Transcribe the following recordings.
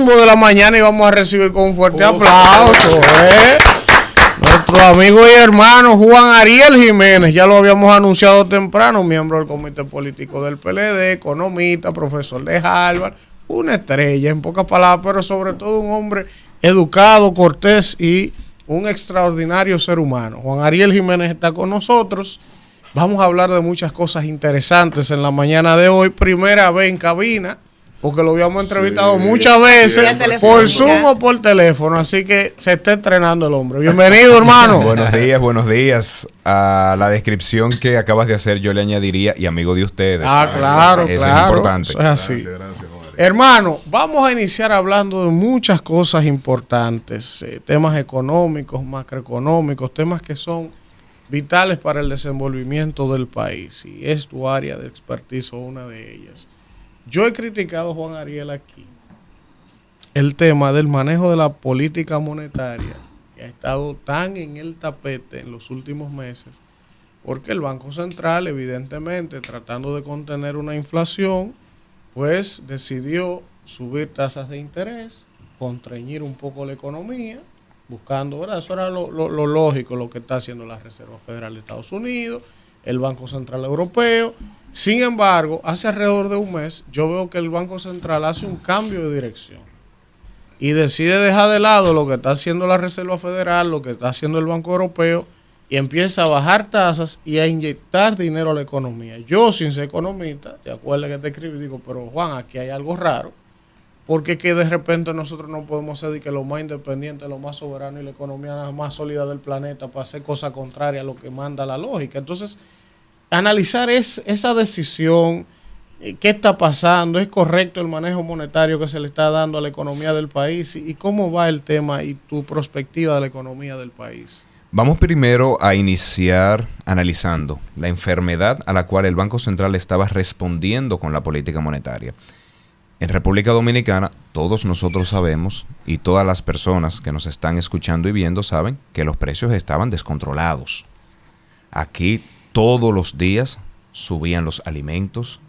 mambo de la mañana y vamos a recibir con un fuerte aplauso, nuestro amigo y hermano Juan Ariel Jiménez. Ya lo habíamos anunciado temprano, miembro del comité político del PLD, economista, profesor de Harvard, una estrella en pocas palabras, pero sobre todo un hombre educado, cortés y un extraordinario ser humano. Juan Ariel Jiménez está con nosotros. Vamos a hablar de muchas cosas interesantes en la mañana de hoy. Primera vez en cabina, porque lo habíamos entrevistado muchas veces por Zoom o por teléfono, así que se está entrenando el hombre. Bienvenido, hermano. Buenos días. A la descripción que acabas de hacer yo le añadiría, y amigo de ustedes. Claro, eso claro. Es importante. Eso es así. Gracias, hermano, vamos a iniciar hablando de muchas cosas importantes, temas económicos, macroeconómicos, temas que son vitales para el desenvolvimiento del país, y es tu área de expertise o una de ellas. Yo he criticado, Juan Ariel, aquí el tema del manejo de la política monetaria, que ha estado tan en el tapete en los últimos meses, porque el Banco Central, evidentemente, tratando de contener una inflación, pues decidió subir tasas de interés, contrañir un poco la economía, buscando, ¿verdad? Eso era lo lógico, lo que está haciendo la Reserva Federal de Estados Unidos, el Banco Central Europeo. Sin embargo, hace alrededor de un mes, yo veo que el Banco Central hace un cambio de dirección y decide dejar de lado lo que está haciendo la Reserva Federal, lo que está haciendo el Banco Europeo, y empieza a bajar tasas y a inyectar dinero a la economía. Yo, sin ser economista, te acuerdas que te escribí, digo, pero Juan, aquí hay algo raro, porque que de repente nosotros no podemos ser de que lo más independiente, lo más soberano y la economía más sólida del planeta para hacer cosas contrarias a lo que manda la lógica. Entonces, analizar esa decisión, qué está pasando, es correcto el manejo monetario que se le está dando a la economía del país y cómo va el tema y tu perspectiva de la economía del país. Vamos primero a iniciar analizando la enfermedad a la cual el Banco Central estaba respondiendo con la política monetaria. En República Dominicana, todos nosotros sabemos, y todas las personas que nos están escuchando y viendo saben, que los precios estaban descontrolados. Aquí todos los días subían los alimentos,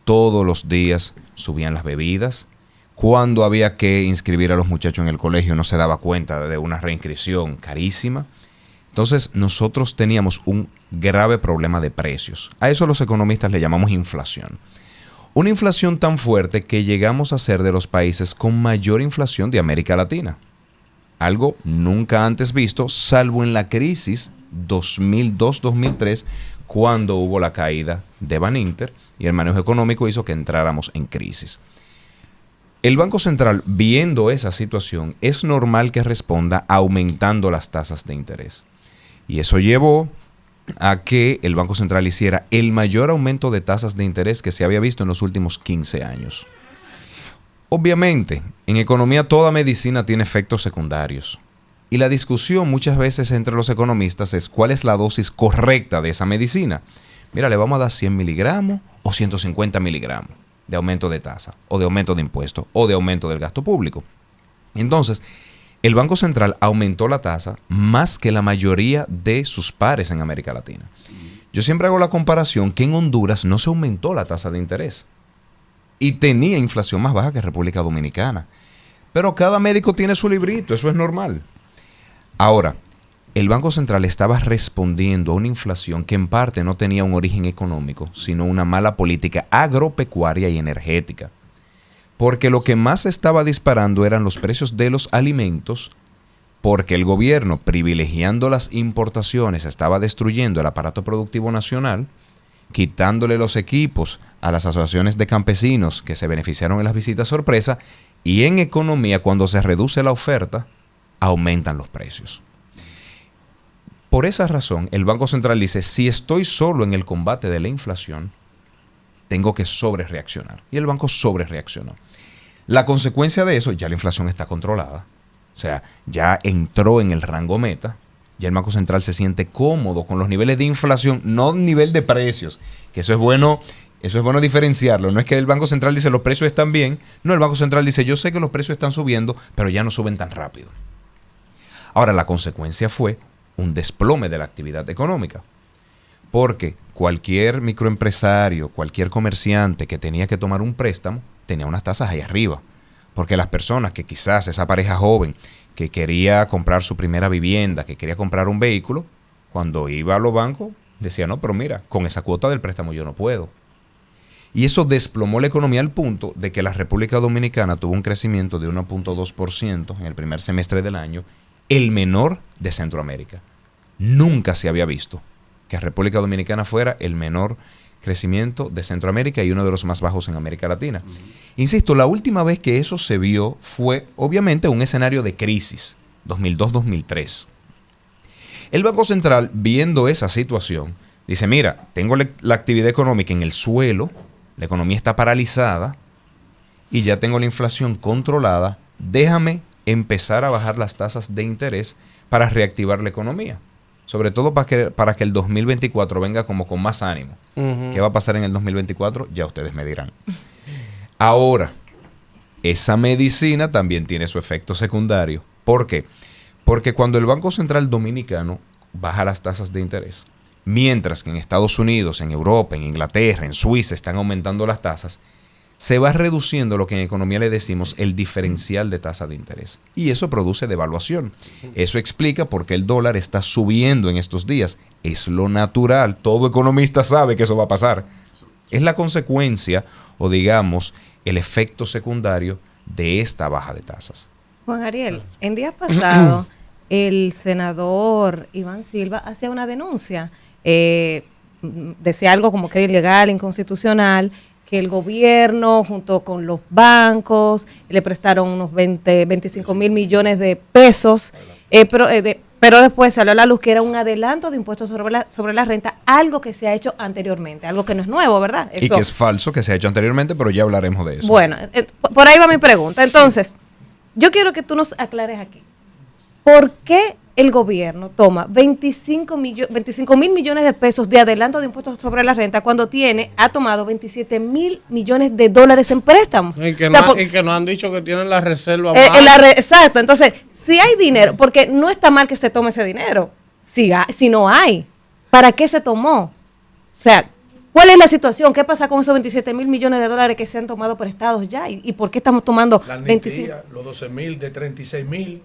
todos los días subían las bebidas. Cuando había que inscribir a los muchachos en el colegio no se daba cuenta de una reinscripción carísima. Entonces nosotros teníamos un grave problema de precios. A eso los economistas le llamamos inflación. Una inflación tan fuerte que llegamos a ser de los países con mayor inflación de América Latina. Algo nunca antes visto, salvo en la crisis 2002-2003, cuando hubo la caída de Baninter y el manejo económico hizo que entráramos en crisis. El Banco Central, viendo esa situación, es normal que responda aumentando las tasas de interés. Y eso llevó a que el Banco Central hiciera el mayor aumento de tasas de interés que se había visto en los últimos 15 años. Obviamente, en economía toda medicina tiene efectos secundarios. Y la discusión muchas veces entre los economistas es cuál es la dosis correcta de esa medicina. Mira, le vamos a dar 100 miligramos o 150 miligramos de aumento de tasa, o de aumento de impuestos, o de aumento del gasto público. Entonces, el Banco Central aumentó la tasa más que la mayoría de sus pares en América Latina. Yo siempre hago la comparación que en Honduras no se aumentó la tasa de interés y tenía inflación más baja que República Dominicana. Pero cada médico tiene su librito, eso es normal. Ahora, el Banco Central estaba respondiendo a una inflación que en parte no tenía un origen económico, sino una mala política agropecuaria y energética. Porque lo que más estaba disparando eran los precios de los alimentos, porque el gobierno, privilegiando las importaciones, estaba destruyendo el aparato productivo nacional, quitándole los equipos a las asociaciones de campesinos que se beneficiaron en las visitas sorpresa, y en economía, cuando se reduce la oferta, aumentan los precios. Por esa razón, el Banco Central dice, si estoy solo en el combate de la inflación, tengo que sobrereaccionar. Y el banco sobrereaccionó. La consecuencia de eso, ya la inflación está controlada. O sea, ya entró en el rango meta. Ya el Banco Central se siente cómodo con los niveles de inflación, no nivel de precios, que eso es bueno diferenciarlo. No es que el Banco Central dice los precios están bien. No, el Banco Central dice yo sé que los precios están subiendo, pero ya no suben tan rápido. Ahora, la consecuencia fue un desplome de la actividad económica. Porque cualquier microempresario, cualquier comerciante que tenía que tomar un préstamo, tenía unas tasas ahí arriba. Porque las personas que quizás, esa pareja joven que quería comprar su primera vivienda, que quería comprar un vehículo, cuando iba a los bancos, decía, no, pero mira, con esa cuota del préstamo yo no puedo. Y eso desplomó la economía al punto de que la República Dominicana tuvo un crecimiento de 1.2% en el primer semestre del año, el menor de Centroamérica. Nunca se había visto que República Dominicana fuera el menor crecimiento de Centroamérica y uno de los más bajos en América Latina. Insisto, la última vez que eso se vio fue obviamente un escenario de crisis, 2002-2003. El Banco Central, viendo esa situación, dice, mira, tengo la actividad económica en el suelo, la economía está paralizada y ya tengo la inflación controlada, déjame empezar a bajar las tasas de interés para reactivar la economía. Sobre todo para que el 2024 venga como con más ánimo. ¿Qué va a pasar en el 2024? Ya ustedes me dirán. Ahora, esa medicina también tiene su efecto secundario. ¿Por qué? Porque cuando el Banco Central Dominicano baja las tasas de interés, mientras que en Estados Unidos, en Europa, en Inglaterra, en Suiza están aumentando las tasas, se va reduciendo lo que en economía le decimos el diferencial de tasa de interés. Y eso produce devaluación. Eso explica por qué el dólar está subiendo en estos días. Es lo natural. Todo economista sabe que eso va a pasar. Es la consecuencia, o digamos, el efecto secundario de esta baja de tasas. Juan Ariel, en días pasados, el senador Iván Silva hacía una denuncia. Decía algo como que era ilegal, inconstitucional, que el gobierno junto con los bancos le prestaron unos 25 mil millones de pesos, pero después salió a la luz que era un adelanto de impuestos sobre la renta, algo que se ha hecho anteriormente, algo que no es nuevo, ¿verdad? Eso. Y que es falso, que se ha hecho anteriormente, pero ya hablaremos de eso. Bueno, por ahí va mi pregunta. Entonces, yo quiero que tú nos aclares aquí. ¿Por qué el gobierno toma 25 mil millones de pesos de adelanto de impuestos sobre la renta cuando ha tomado 27 mil millones de dólares en préstamos? Y que nos han dicho que tienen la reserva más. Exacto. Entonces, si hay dinero, porque no está mal que se tome ese dinero, si no hay, ¿para qué se tomó? O sea, ¿cuál es la situación? ¿Qué pasa con esos 27 mil millones de dólares que se han tomado prestados ya? ¿Y por qué estamos tomando la 25? Los 12 mil de 36 mil.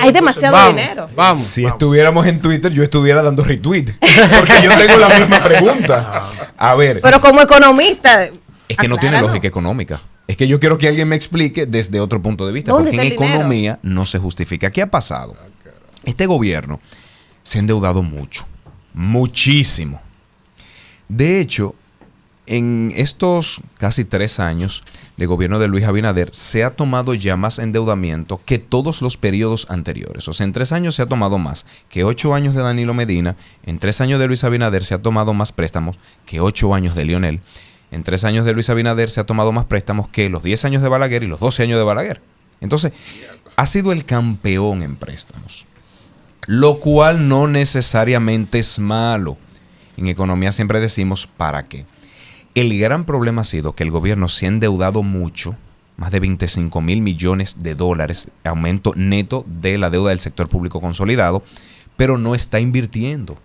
Hay demasiado dinero. Vamos. Si estuviéramos en Twitter, yo estuviera dando retweet. Porque yo tengo la misma pregunta. A ver. Pero como economista. Es que no tiene lógica económica. Es que yo quiero que alguien me explique desde otro punto de vista. Porque en economía no se justifica. ¿Qué ha pasado? Este gobierno se ha endeudado mucho. Muchísimo. De hecho, en estos casi 3 años de gobierno de Luis Abinader se ha tomado ya más endeudamiento que todos los periodos anteriores. O sea, en 3 años se ha tomado más que 8 años de Danilo Medina. En 3 años de Luis Abinader se ha tomado más préstamos que 8 años de Lionel. En 3 años de Luis Abinader se ha tomado más préstamos que los 10 años de Balaguer y los 12 años de Balaguer. Entonces, ha sido el campeón en préstamos. Lo cual no necesariamente es malo. En economía siempre decimos, ¿para qué? El gran problema ha sido que el gobierno se ha endeudado mucho, más de 25 mil millones de dólares, aumento neto de la deuda del sector público consolidado, pero no está invirtiendo.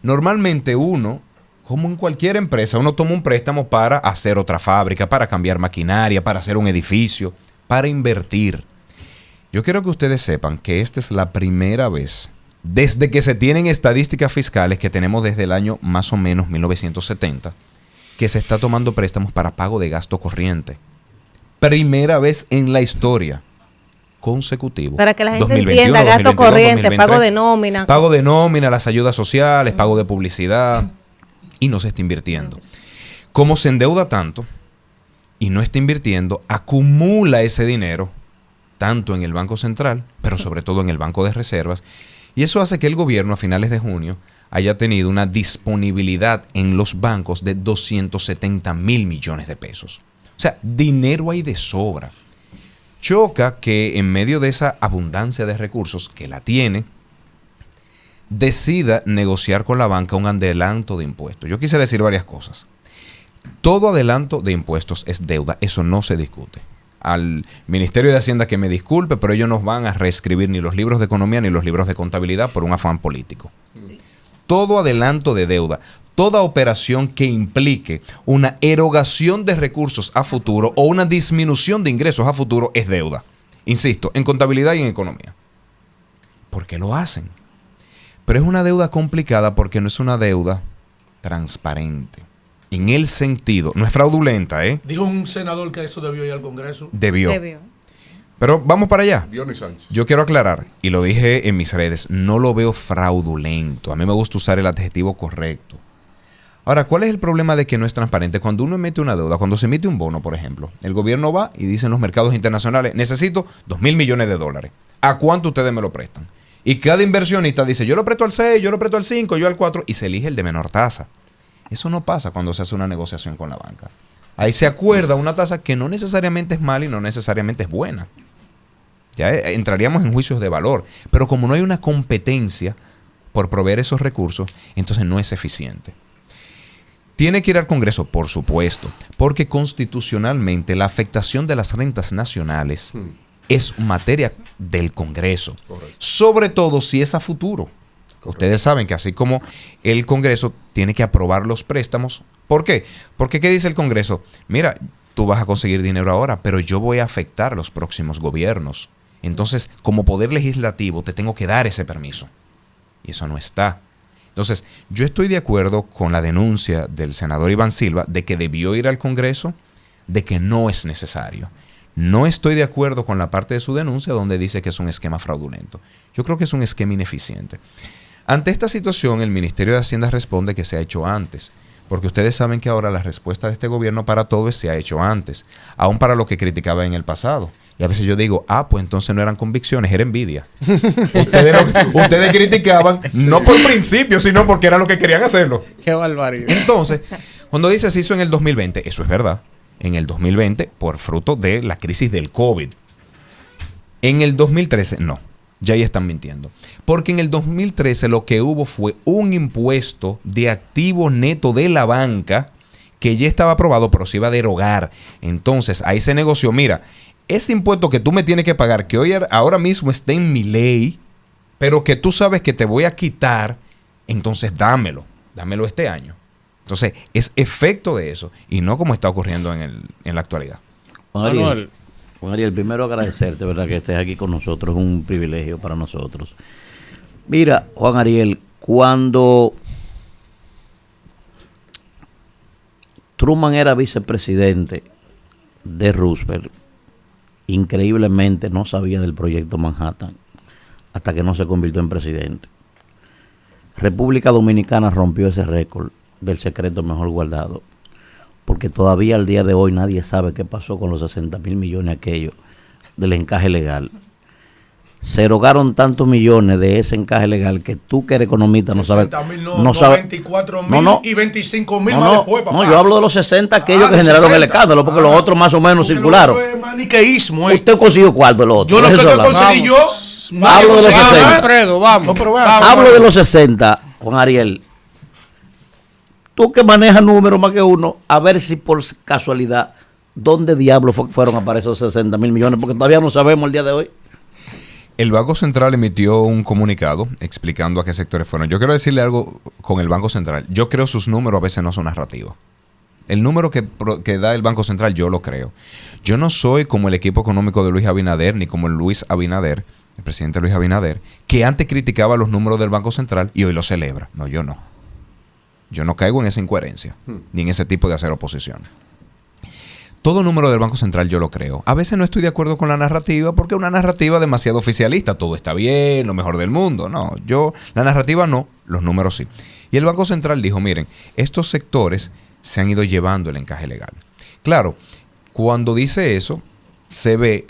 Normalmente uno, como en cualquier empresa, uno toma un préstamo para hacer otra fábrica, para cambiar maquinaria, para hacer un edificio, para invertir. Yo quiero que ustedes sepan que esta es la primera vez, desde que se tienen estadísticas fiscales, que tenemos desde el año más o menos 1970, que se está tomando préstamos para pago de gasto corriente. Primera vez en la historia consecutivo. Para que la gente entienda, gasto corriente, pago de nómina. Pago de nómina, las ayudas sociales, pago de publicidad, y no se está invirtiendo. Como se endeuda tanto y no está invirtiendo, acumula ese dinero, tanto en el Banco Central, pero sobre todo en el Banco de Reservas, y eso hace que el gobierno a finales de junio haya tenido una disponibilidad en los bancos de 270 mil millones de pesos. O sea, dinero hay de sobra. Choca que en medio de esa abundancia de recursos que la tiene, decida negociar con la banca un adelanto de impuestos. Yo quisiera decir varias cosas. Todo adelanto de impuestos es deuda, eso no se discute. Al Ministerio de Hacienda que me disculpe, pero ellos no van a reescribir ni los libros de economía ni los libros de contabilidad por un afán político. Todo adelanto de deuda, toda operación que implique una erogación de recursos a futuro o una disminución de ingresos a futuro es deuda. Insisto, en contabilidad y en economía. ¿Por qué lo hacen? Pero es una deuda complicada porque no es una deuda transparente. En el sentido, no es fraudulenta, ¿eh? Dijo un senador que eso debió ir al Congreso. Debió. Pero vamos para allá. Dionis Sánchez. Yo quiero aclarar, y lo dije en mis redes, no lo veo fraudulento. A mí me gusta usar el adjetivo correcto. Ahora, ¿cuál es el problema de que no es transparente? Cuando uno emite una deuda, cuando se emite un bono, por ejemplo, el gobierno va y dice en los mercados internacionales, necesito 2.000 millones de dólares. ¿A cuánto ustedes me lo prestan? Y cada inversionista dice, yo lo presto al 6, yo lo presto al 5, yo al 4, y se elige el de menor tasa. Eso no pasa cuando se hace una negociación con la banca. Ahí se acuerda una tasa que no necesariamente es mala y no necesariamente es buena. Ya entraríamos en juicios de valor. Pero como no hay una competencia por proveer esos recursos, entonces no es eficiente. Tiene que ir al Congreso, por supuesto, porque constitucionalmente la afectación de las rentas nacionales es materia del Congreso. Correcto. Sobre todo si es a futuro. Correcto. Ustedes saben que así como el Congreso tiene que aprobar los préstamos. ¿Por qué? Porque ¿qué dice el Congreso? Mira, tú vas a conseguir dinero ahora, pero yo voy a afectar a los próximos gobiernos. Entonces, como poder legislativo, te tengo que dar ese permiso. Y eso no está. Entonces, yo estoy de acuerdo con la denuncia del senador Iván Silva de que debió ir al Congreso, de que no es necesario. No estoy de acuerdo con la parte de su denuncia donde dice que es un esquema fraudulento. Yo creo que es un esquema ineficiente. Ante esta situación, el Ministerio de Hacienda responde que se ha hecho antes. Porque ustedes saben que ahora la respuesta de este gobierno para todo es se ha hecho antes. Aún para lo que criticaba en el pasado. Y a veces yo digo, pues entonces no eran convicciones, era envidia. ustedes criticaban no por principio, sino porque era lo que querían hacerlo. Qué barbaridad. Entonces, cuando dice se hizo en el 2020, eso es verdad. En el 2020, por fruto de la crisis del COVID. En el 2013, no. Ya ahí están mintiendo. Porque en el 2013 lo que hubo fue un impuesto de activo neto de la banca que ya estaba aprobado, pero se iba a derogar. Entonces, ahí se negoció, mira, ese impuesto que tú me tienes que pagar, que hoy ahora mismo está en mi ley, pero que tú sabes que te voy a quitar, entonces dámelo este año. Entonces, es efecto de eso y no como está ocurriendo en la actualidad. Juan Ariel, primero agradecerte, ¿verdad?, que estés aquí con nosotros, es un privilegio para nosotros. Mira, Juan Ariel, cuando Truman era vicepresidente de Roosevelt, increíblemente no sabía del proyecto Manhattan hasta que no se convirtió en presidente. República Dominicana rompió ese récord del secreto mejor guardado, porque todavía al día de hoy nadie sabe qué pasó con los 60.000 millones aquellos del encaje legal. Se erogaron tantos millones de ese encaje legal que tú que eres economista no sabes. No sabes. 94.000 y 25.000 más después, papá. No, yo hablo de los 60 aquellos que generaron 60. El escándalo, porque los otros más o menos circularon. Es maniqueísmo, Usted consiguió cuarto el otro. Yo lo que conseguí yo. Hablo de los 60. Alfredo, vamos. Hablo de los 60, Juan Ariel. Tú que manejas números más que uno, a ver si por casualidad, ¿dónde diablos fueron a aparecer esos 60.000 millones? Porque todavía no sabemos el día de hoy. El Banco Central emitió un comunicado explicando a qué sectores fueron. Yo quiero decirle algo con el Banco Central. Yo creo sus números a veces no son narrativos. El número que da el Banco Central yo lo creo. Yo no soy como el equipo económico de Luis Abinader, ni como el Luis Abinader, el presidente Luis Abinader, que antes criticaba los números del Banco Central y hoy los celebra. No, yo no. Yo no caigo en esa incoherencia, ni en ese tipo de hacer oposición. Todo número del Banco Central yo lo creo. A veces no estoy de acuerdo con la narrativa porque es una narrativa demasiado oficialista. Todo está bien, lo mejor del mundo. No, la narrativa no, los números sí. Y el Banco Central dijo, miren, estos sectores se han ido llevando el encaje legal. Claro, cuando dice eso, se ve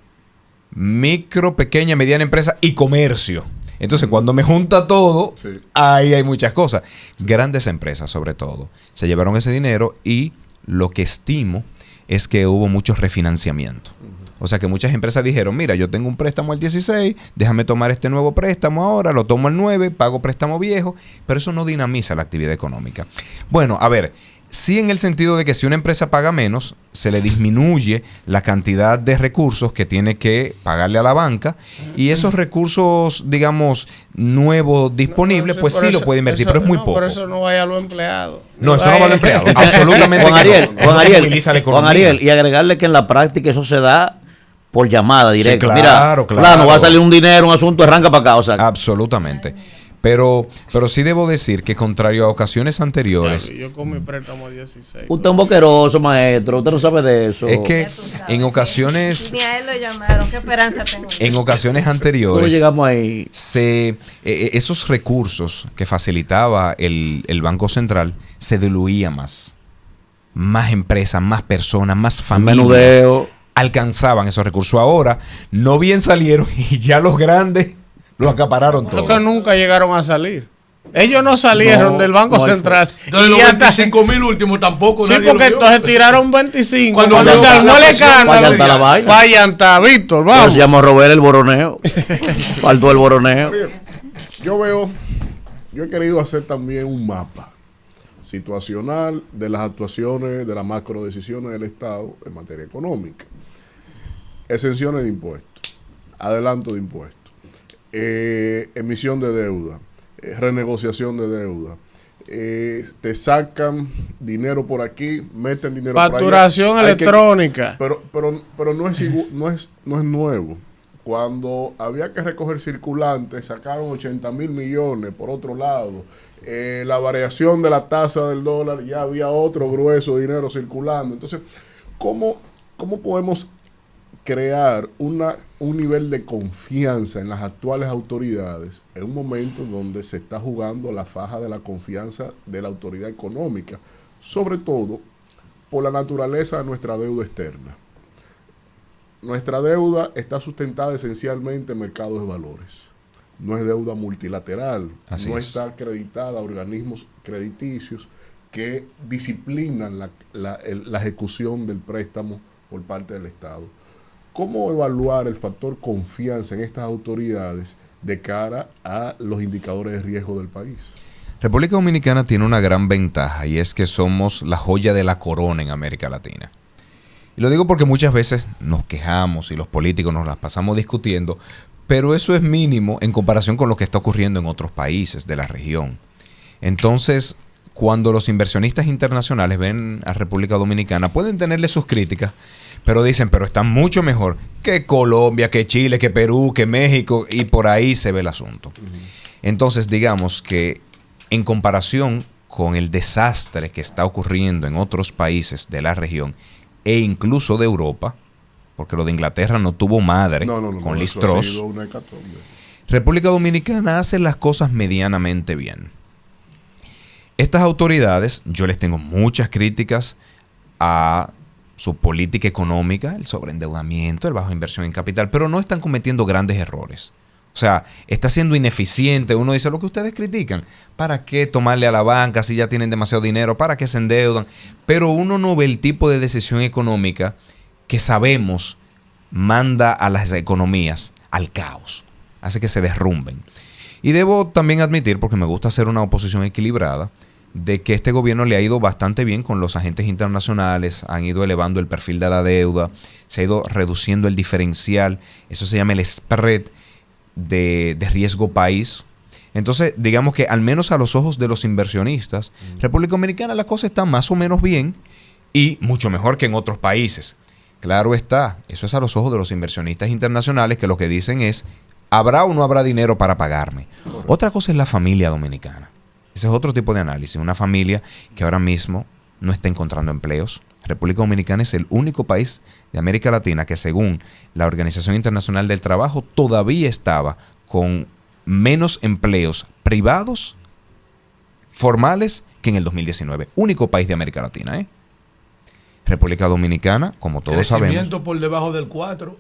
micro, pequeña, mediana empresa y comercio. Entonces, cuando me junta todo, sí, ahí hay muchas cosas. Grandes empresas, sobre todo, se llevaron ese dinero y lo que estimo es que hubo mucho refinanciamiento. O sea que muchas empresas dijeron, mira, yo tengo un préstamo al 16, déjame tomar este nuevo préstamo ahora, lo tomo al 9, pago préstamo viejo, pero eso no dinamiza la actividad económica. Bueno, a ver, Sí, en el sentido de que si una empresa paga menos, se le disminuye la cantidad de recursos que tiene que pagarle a la banca, y esos recursos, digamos, nuevos disponibles, pues sí lo puede invertir, pero es muy poco. Por eso no vaya a los empleados. No, eso no va a los empleados. Absolutamente. Juan Ariel, y agregarle que en la práctica eso se da por llamada directa. Sí, Mira, claro, va a salir un dinero, un asunto, arranca para acá. O sea, absolutamente. Pero sí debo decir que contrario a ocasiones anteriores... Yo con mi préstamo 16. Usted es un boqueroso, maestro. Usted no sabe de eso. Es que en ocasiones... Ni a él lo llamaron. ¿Qué esperanza tengo? En ocasiones anteriores... ¿Cómo llegamos ahí? Esos recursos que facilitaba el Banco Central se diluía más. Más empresas, más personas, más familias. Menudeo. Alcanzaban esos recursos. Ahora, no bien salieron y ya los grandes... lo acapararon todo. Porque nunca llegaron a salir. Ellos no salieron del Banco Central. Entonces los 25,000 últimos tampoco. Sí, nadie porque lo vio. entonces tiraron 25. Cuando se armó el escándalo. Vaya Está, Víctor, Vamos. vamos. Se llama Robert el boroneo. Faltó el boroneo. Yo he querido hacer también un mapa situacional de las actuaciones, de las macro decisiones del Estado en materia económica. Exenciones de impuestos, adelanto de impuestos, emisión de deuda, renegociación de deuda, te sacan dinero por aquí, meten dinero por allá. Facturación electrónica. Pero no es nuevo. Cuando había que recoger circulantes, sacaron 80,000 millones. Por otro lado, la variación de la tasa del dólar, ya había otro grueso dinero circulando. Entonces, ¿cómo podemos crear un nivel de confianza en las actuales autoridades en un momento donde se está jugando la faja de la confianza de la autoridad económica, sobre todo por la naturaleza de nuestra deuda externa? Nuestra deuda está sustentada esencialmente en mercados de valores. No es deuda multilateral, está acreditada a organismos crediticios que disciplinan la ejecución del préstamo por parte del Estado. ¿Cómo evaluar el factor confianza en estas autoridades de cara a los indicadores de riesgo del país? República Dominicana tiene una gran ventaja, y es que somos la joya de la corona en América Latina. Y lo digo porque muchas veces nos quejamos y los políticos nos las pasamos discutiendo, pero eso es mínimo en comparación con lo que está ocurriendo en otros países de la región. Entonces, cuando los inversionistas internacionales ven a República Dominicana, pueden tenerle sus críticas, pero dicen, pero está mucho mejor que Colombia, que Chile, que Perú, que México, y por ahí se ve el asunto. Entonces, digamos que en comparación con el desastre que está ocurriendo en otros países de la región e incluso de Europa, porque lo de Inglaterra no tuvo madre con Liz Truss, República Dominicana hace las cosas medianamente bien. Estas autoridades, yo les tengo muchas críticas a su política económica, el sobreendeudamiento, el bajo inversión en capital, pero no están cometiendo grandes errores. O sea, está siendo ineficiente. Uno dice, lo que ustedes critican, ¿para qué tomarle a la banca si ya tienen demasiado dinero? ¿Para qué se endeudan? Pero uno no ve el tipo de decisión económica que sabemos manda a las economías al caos, hace que se derrumben. Y debo también admitir, porque me gusta hacer una oposición equilibrada, de que este gobierno le ha ido bastante bien con los agentes internacionales, han ido elevando el perfil de la deuda, se ha ido reduciendo el diferencial, eso se llama el spread de riesgo país. Entonces, digamos que al menos a los ojos de los inversionistas, República Dominicana la cosa está más o menos bien y mucho mejor que en otros países. Claro está, eso es a los ojos de los inversionistas internacionales, que lo que dicen es, ¿habrá o no habrá dinero para pagarme? Correcto. Otra cosa es la familia dominicana. Ese es otro tipo de análisis. Una familia que ahora mismo no está encontrando empleos. República Dominicana es el único país de América Latina que, según la Organización Internacional del Trabajo, todavía estaba con menos empleos privados formales que en el 2019. Único país de América Latina, ¿eh? República Dominicana, como todos sabemos... Crecimiento por debajo del 4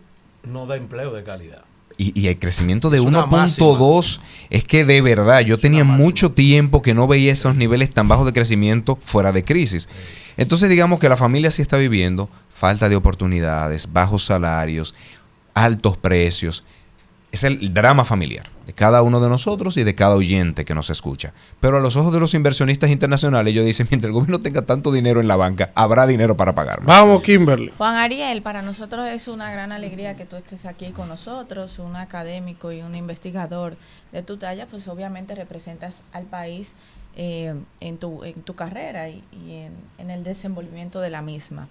no da empleo de calidad. Y el crecimiento de 1.2 es que de verdad yo tenía mucho tiempo que no veía esos niveles tan bajos de crecimiento fuera de crisis. Entonces digamos que la familia sí está viviendo falta de oportunidades, bajos salarios, altos precios. Es el drama familiar de cada uno de nosotros y de cada oyente que nos escucha. Pero a los ojos de los inversionistas internacionales, ellos dicen, mientras el gobierno tenga tanto dinero en la banca, habrá dinero para pagar. Vamos, Kimberly. Juan Ariel, para nosotros es una gran alegría que tú estés aquí con nosotros, un académico y un investigador de tu talla, pues obviamente representas al país en tu carrera y en el desenvolvimiento de la misma.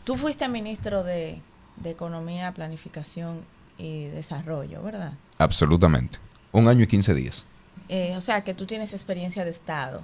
Tú fuiste ministro de Economía, Planificación y Desarrollo, ¿verdad? Absolutamente. 1 año y 15 días. O sea, que tú tienes experiencia de Estado.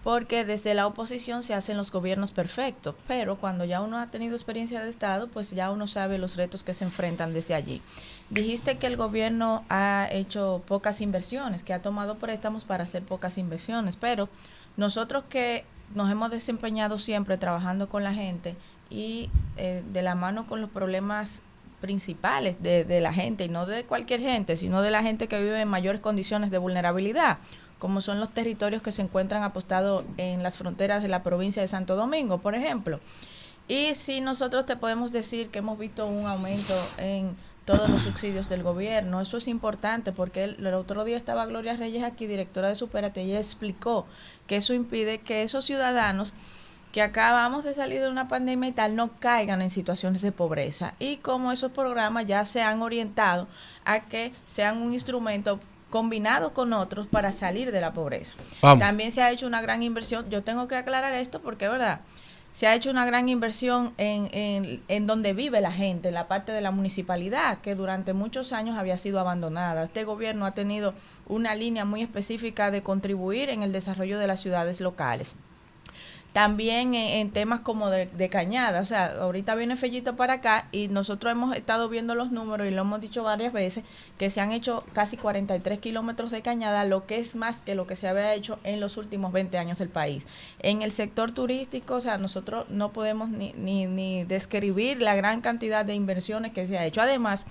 Porque desde la oposición se hacen los gobiernos perfectos, pero cuando ya uno ha tenido experiencia de Estado, pues ya uno sabe los retos que se enfrentan desde allí. Dijiste que el gobierno ha hecho pocas inversiones, que ha tomado préstamos para hacer pocas inversiones, pero nosotros que nos hemos desempeñado siempre trabajando con la gente y de la mano con los problemas principales de la gente, y no de cualquier gente, sino de la gente que vive en mayores condiciones de vulnerabilidad, como son los territorios que se encuentran apostados en las fronteras de la provincia de Santo Domingo, por ejemplo. Y sí, nosotros te podemos decir que hemos visto un aumento en todos los subsidios del gobierno. Eso es importante porque el otro día estaba Gloria Reyes aquí, directora de Supérate, y ella explicó que eso impide que esos ciudadanos que acabamos de salir de una pandemia y tal, no caigan en situaciones de pobreza. Y como esos programas ya se han orientado a que sean un instrumento combinado con otros para salir de la pobreza. Vamos. También se ha hecho una gran inversión, yo tengo que aclarar esto porque es verdad, se ha hecho una gran inversión en donde vive la gente, en la parte de la municipalidad, que durante muchos años había sido abandonada. Este gobierno ha tenido una línea muy específica de contribuir en el desarrollo de las ciudades locales. También en temas como de cañada, o sea, ahorita viene Fellito para acá y nosotros hemos estado viendo los números y lo hemos dicho varias veces, que se han hecho casi 43 kilómetros de cañada, lo que es más que lo que se había hecho en los últimos 20 años del país. En el sector turístico, o sea, nosotros no podemos ni describir la gran cantidad de inversiones que se ha hecho. Además,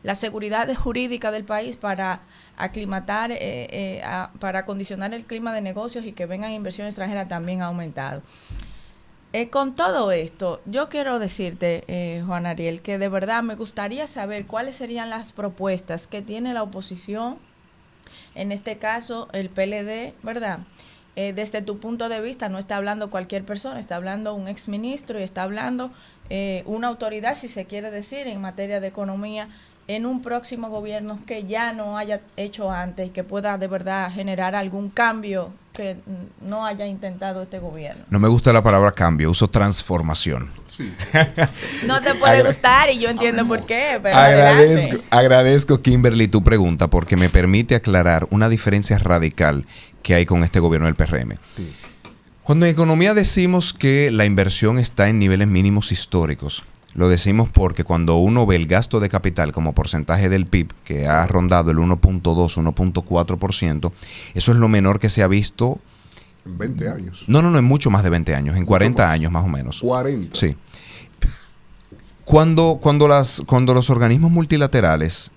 la seguridad jurídica del país para aclimatar, para acondicionar el clima de negocios y que vengan inversión extranjera también ha aumentado. Con todo esto, yo quiero decirte, Juan Ariel, que de verdad me gustaría saber cuáles serían las propuestas que tiene la oposición, en este caso el PLD, ¿verdad? Desde tu punto de vista, no está hablando cualquier persona, está hablando un exministro y está hablando una autoridad, si se quiere decir, en materia de economía, en un próximo gobierno que ya no haya hecho antes y que pueda de verdad generar algún cambio que no haya intentado este gobierno. No me gusta la palabra cambio, uso transformación. Sí. No te puede gustar y yo entiendo por qué, pero agradezco, Kimberly, tu pregunta porque me permite aclarar una diferencia radical que hay con este gobierno del PRM. Sí. Cuando en economía decimos que la inversión está en niveles mínimos históricos, lo decimos porque cuando uno ve el gasto de capital como porcentaje del PIB, que ha rondado el 1.2, 1.4%, eso es lo menor que se ha visto. En 20 años. No, en mucho más de 20 años, en 40 años más o menos. 40. Sí. Cuando los organismos multilaterales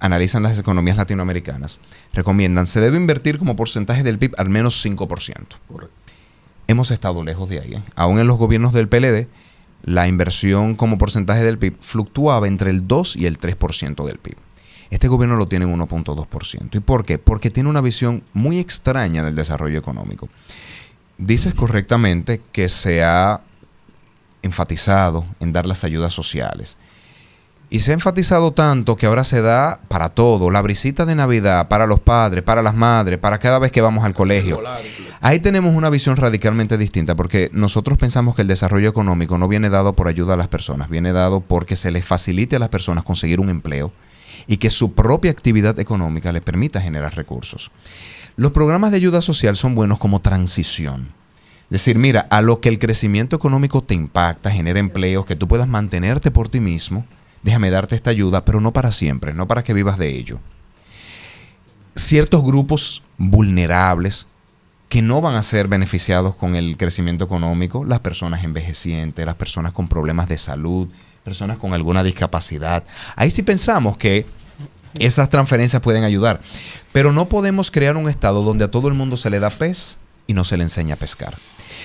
analizan las economías latinoamericanas, recomiendan, se debe invertir como porcentaje del PIB al menos 5%. Correcto. Hemos estado lejos de ahí, ¿eh? Aún en los gobiernos del PLD, la inversión como porcentaje del PIB fluctuaba entre el 2 y el 3% del PIB. Este gobierno lo tiene en 1.2%. ¿Y por qué? Porque tiene una visión muy extraña del desarrollo económico. Dices correctamente que se ha enfatizado en dar las ayudas sociales. Y se ha enfatizado tanto que ahora se da para todo, la brisita de Navidad, para los padres, para las madres, para cada vez que vamos al colegio. Ahí tenemos una visión radicalmente distinta porque nosotros pensamos que el desarrollo económico no viene dado por ayuda a las personas, viene dado porque se les facilite a las personas conseguir un empleo y que su propia actividad económica les permita generar recursos. Los programas de ayuda social son buenos como transición. Es decir, mira, a lo que el crecimiento económico te impacta, genera empleos, que tú puedas mantenerte por ti mismo, déjame darte esta ayuda, pero no para siempre, no para que vivas de ello. Ciertos grupos vulnerables que no van a ser beneficiados con el crecimiento económico, las personas envejecientes, las personas con problemas de salud, personas con alguna discapacidad. Ahí sí pensamos que esas transferencias pueden ayudar, pero no podemos crear un estado donde a todo el mundo se le da pez y no se le enseña a pescar.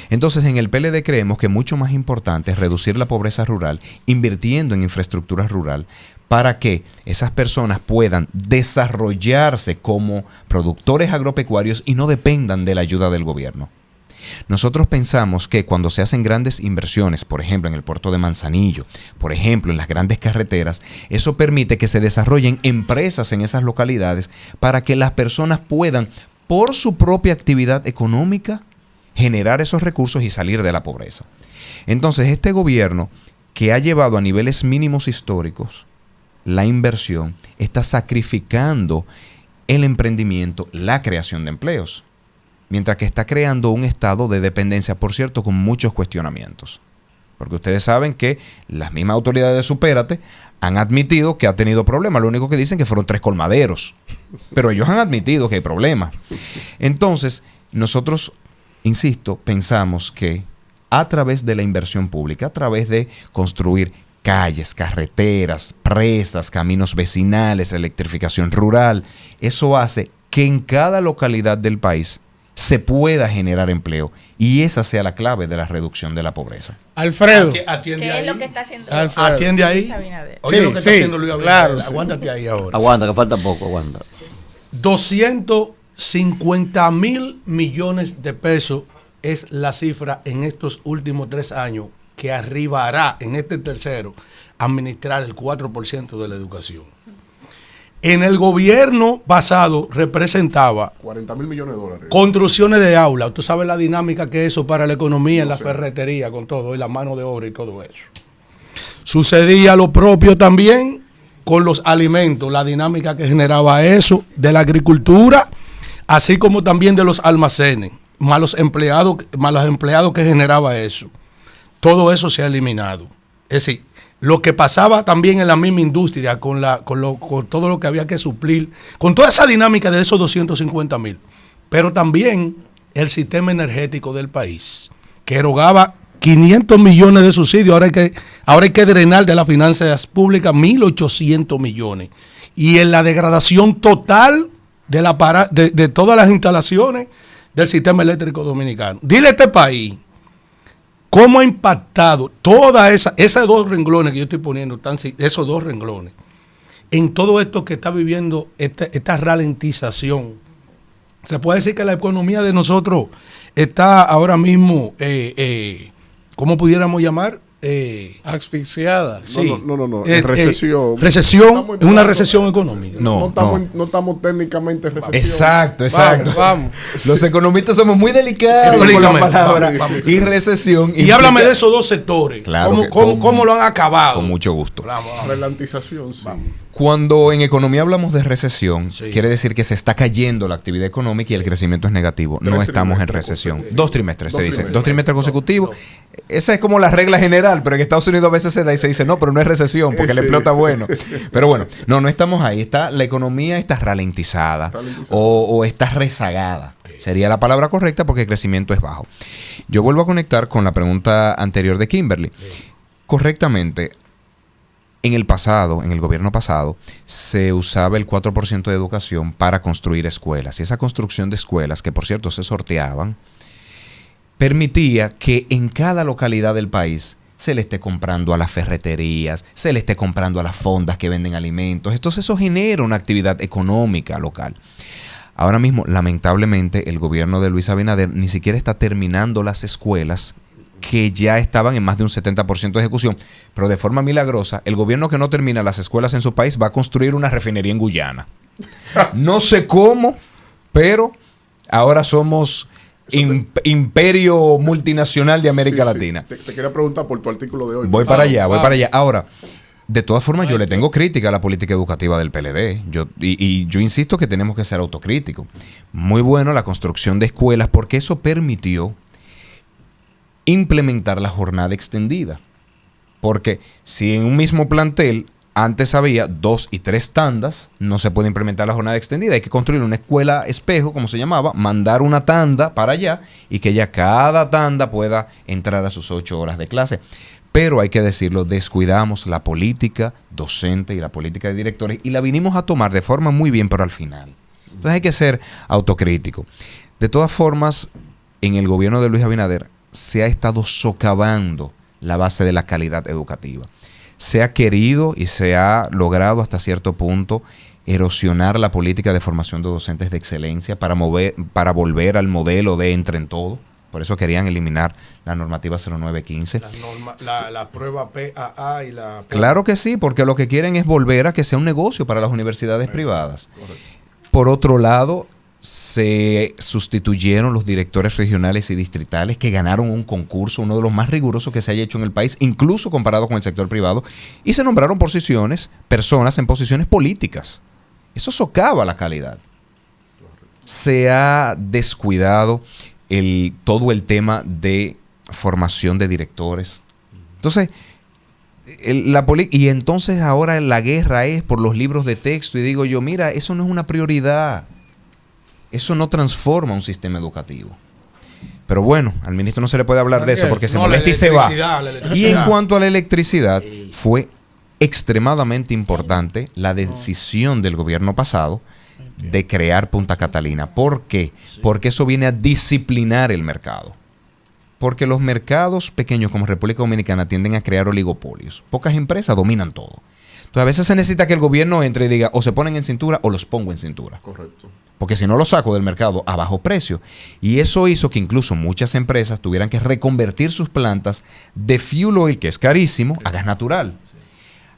Entonces, en el PLD creemos que mucho más importante es reducir la pobreza rural, invirtiendo en infraestructura rural, para que esas personas puedan desarrollarse como productores agropecuarios y no dependan de la ayuda del gobierno. Nosotros pensamos que cuando se hacen grandes inversiones, por ejemplo en el puerto de Manzanillo, por ejemplo en las grandes carreteras, eso permite que se desarrollen empresas en esas localidades para que las personas puedan, por su propia actividad económica, generar esos recursos y salir de la pobreza. Entonces, este gobierno, que ha llevado a niveles mínimos históricos la inversión, está sacrificando el emprendimiento, la creación de empleos, mientras que está creando un estado de dependencia, por cierto, con muchos cuestionamientos. Porque ustedes saben que las mismas autoridades de Supérate han admitido que ha tenido problemas. Lo único que dicen que fueron 3 colmaderos. Pero ellos han admitido que hay problemas. Entonces, nosotros, insisto, pensamos que a través de la inversión pública, a través de construir calles, carreteras, presas, caminos vecinales, electrificación rural, eso hace que en cada localidad del país se pueda generar empleo y esa sea la clave de la reducción de la pobreza. Alfredo, Atiende ¿Qué ahí. es lo que está haciendo Atiende ahí. Luis Abinader? Oye, Sí, lo que está sí, haciendo Luis Abinader. claro, sí. Aguántate ahí ahora. Aguanta, que falta poco, aguanta. 250 mil millones de pesos es la cifra en estos últimos 3 años que arribará en este tercero a administrar el 4% de la educación. En el gobierno pasado representaba 40 mil millones de dólares. construcciones de aulas. Tú sabes la dinámica que es eso para la economía, en la ferretería, con todo, y la mano de obra y todo eso. Sucedía lo propio también con los alimentos, la dinámica que generaba eso, de la agricultura, así como también de los almacenes, más los empleados que generaba eso. Todo eso se ha eliminado. Es decir, lo que pasaba también en la misma industria, con todo lo que había que suplir, con toda esa dinámica de esos 250 mil, pero también el sistema energético del país, que erogaba 500 millones de subsidios, ahora hay que drenar de las finanzas públicas 1.800 millones. Y en la degradación total de todas las instalaciones del sistema eléctrico dominicano. Dile a este país cómo ha impactado todas esos 2 renglones que yo estoy poniendo, esos 2 renglones, en todo esto que está viviendo esta ralentización. Se puede decir que la economía de nosotros está ahora mismo, ¿cómo pudiéramos llamar? asfixiada. Sí. No. Recesión. Recesión, es una recesión económica. No estamos técnicamente en recesión. Exacto. Vamos. Los economistas somos muy delicados con la Explícame. palabra Vamos. y recesión. Y háblame de esos 2 sectores. Claro que ¿Cómo lo han acabado? Con mucho gusto. Ralentización, sí. Cuando en economía hablamos de recesión, Sí. quiere decir que se está cayendo la actividad económica y el crecimiento es negativo. No estamos en recesión. 2 trimestres, se dice. 2 trimestres consecutivos. Esa es como la regla general, pero en Estados Unidos a veces se da y se dice, no, pero no es recesión, porque el empleo está bueno. Pero bueno, no estamos ahí. La economía está ralentizada. O está rezagada. Sería la palabra correcta porque el crecimiento es bajo. Yo vuelvo a conectar con la pregunta anterior de Kimberly. Correctamente, en el pasado, en el gobierno pasado, se usaba el 4% de educación para construir escuelas. Y esa construcción de escuelas, que por cierto se sorteaban, permitía que en cada localidad del país se le esté comprando a las ferreterías, se le esté comprando a las fondas que venden alimentos. Entonces eso genera una actividad económica local. Ahora mismo, lamentablemente, el gobierno de Luis Abinader ni siquiera está terminando las escuelas que ya estaban en más de un 70% de ejecución, pero de forma milagrosa, el gobierno que no termina las escuelas en su país va a construir una refinería en Guyana. No sé cómo, pero ahora somos imperio multinacional de América Latina. Te quería preguntar por tu artículo de hoy. Voy para allá. Ahora, de todas formas, yo le tengo crítica a la política educativa del PLD. Yo insisto que tenemos que ser autocríticos. Muy bueno la construcción de escuelas porque eso permitió implementar la jornada extendida. Porque si en un mismo plantel antes había 2 y 3 tandas, no se puede implementar la jornada extendida. Hay que construir una escuela espejo, como se llamaba, mandar una tanda para allá y que ya cada tanda pueda entrar a sus 8 horas de clase. Pero hay que decirlo, descuidamos la política docente y la política de directores y la vinimos a tomar de forma muy bien, pero al final. Entonces hay que ser autocrítico. De todas formas, en el gobierno de Luis Abinader se ha estado socavando la base de la calidad educativa. Se ha querido y se ha logrado hasta cierto punto erosionar la política de formación de docentes de excelencia para volver al modelo de entre en todo. Por eso querían eliminar la normativa 0915. La prueba PAA y la... Claro que sí, porque lo que quieren es volver a que sea un negocio para las universidades privadas. Correcto. Por otro lado, se sustituyeron los directores regionales y distritales que ganaron un concurso, uno de los más rigurosos que se haya hecho en el país, incluso comparado con el sector privado, y se nombraron personas en posiciones políticas. Eso socava la calidad. Se ha descuidado todo el tema de formación de directores. Entonces, y entonces ahora la guerra es por los libros de texto, y digo yo, mira, eso no es una prioridad. Eso no transforma un sistema educativo. Pero bueno, al ministro no se le puede hablar de eso porque se molesta y se va. Y en cuanto a la electricidad, fue extremadamente importante la decisión del gobierno pasado de crear Punta Catalina. ¿Por qué? Porque eso viene a disciplinar el mercado. Porque los mercados pequeños como República Dominicana tienden a crear oligopolios. Pocas empresas dominan todo. Entonces a veces se necesita que el gobierno entre y diga, o se ponen en cintura o los pongo en cintura. Correcto. Porque si no los saco del mercado a bajo precio. Y eso hizo que incluso muchas empresas tuvieran que reconvertir sus plantas de fuel oil, que es carísimo, a gas natural. Sí.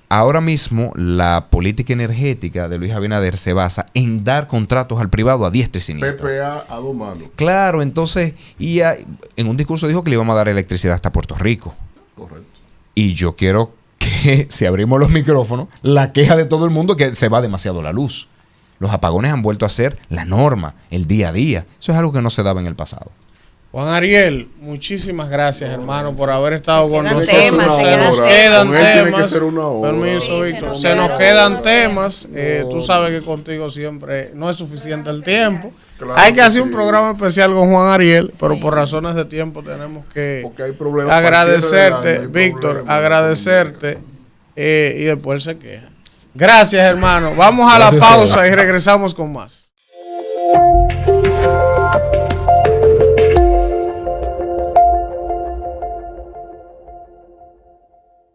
Ahora mismo la política energética de Luis Abinader se basa en dar contratos al privado a diestra y siniestra. PPA a 2 manos. Claro, entonces, en un discurso dijo que le íbamos a dar electricidad hasta Puerto Rico. Correcto. Y yo quiero que, si abrimos los micrófonos, la queja de todo el mundo es que se va demasiado la luz. Los apagones han vuelto a ser la norma, el día a día. Eso es algo que no se daba en el pasado. Juan Ariel, muchísimas gracias, hermano, por haber estado con nosotros. Se nos quedan temas. Permiso, sí, Víctor. Se nos quedan temas. Tú sabes que contigo siempre no es suficiente el tiempo. Claro, hay que hacer un programa especial con Juan Ariel, pero por razones de tiempo tenemos que agradecerte, Víctor, agradecerte y después se queja. Gracias, hermano. Vamos a la pausa y regresamos con más.